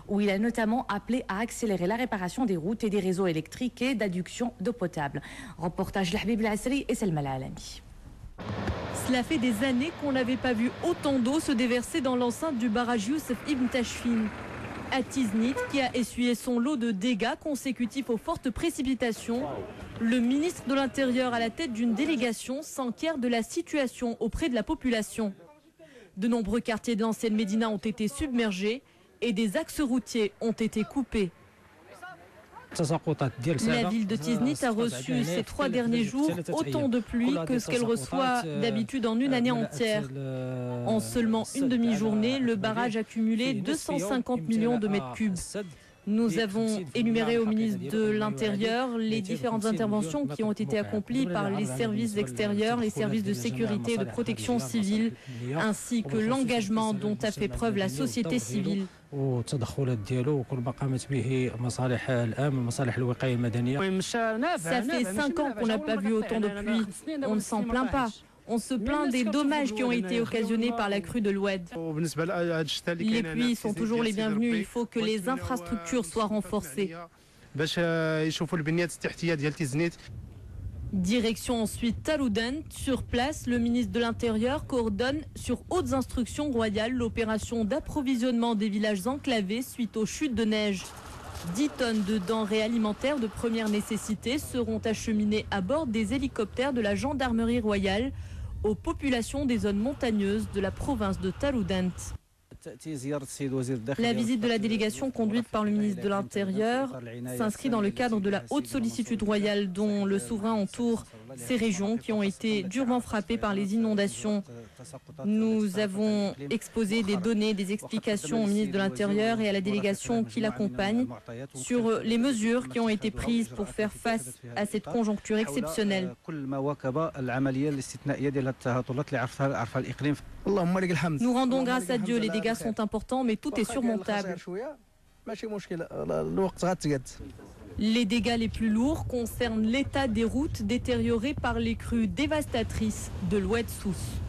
où il a notamment appelé à accélérer la réparation des routes et des réseaux électriques et d'adduction d'eau potable. Reportage de Habib El-Asri et Selma Alami. Cela fait des années qu'on n'avait pas vu autant d'eau se déverser dans l'enceinte du barrage Youssef Ibn Tachfin. À Tiznit, qui a essuyé son lot de dégâts consécutifs aux fortes précipitations, le ministre de l'Intérieur à la tête d'une délégation s'enquiert de la situation auprès de la population. De nombreux quartiers de l'ancienne Médina ont été submergés et des axes routiers ont été coupés. La ville de Tiznit a reçu ces 3 derniers jours autant de pluie que ce qu'elle reçoit d'habitude en une année entière. En seulement une demi-journée, le barrage a cumulé 250 millions de mètres cubes. Nous avons énuméré au ministre de l'Intérieur les différentes interventions qui ont été accomplies par les services extérieurs, les services de sécurité et de protection civile, ainsi que l'engagement dont a fait preuve la société civile. Ça fait 5 ans qu'on n'a pas vu autant de pluie. On ne s'en plaint pas. On se plaint des dommages qui ont été occasionnés par la crue de l'Oued. Les pluies sont toujours les bienvenues. Il faut que les infrastructures soient renforcées. Direction ensuite Taroudant. Sur place, le ministre de l'Intérieur coordonne sur hautes instructions royales l'opération d'approvisionnement des villages enclavés suite aux chutes de neige. 10 tonnes de denrées alimentaires de première nécessité seront acheminées à bord des hélicoptères de la gendarmerie royale aux populations des zones montagneuses de la province de Taroudant. La visite de la délégation conduite par le ministre de l'Intérieur s'inscrit dans le cadre de la haute sollicitude royale dont le souverain entoure ces régions qui ont été durement frappées par les inondations. Nous avons exposé des données, des explications au ministre de l'Intérieur et à la délégation qui l'accompagne sur les mesures qui ont été prises pour faire face à cette conjoncture exceptionnelle. Nous rendons grâce à Dieu, les dégâts sont importants, mais tout est surmontable. Les dégâts les plus lourds concernent l'état des routes détériorées par les crues dévastatrices de l'Oued Souss.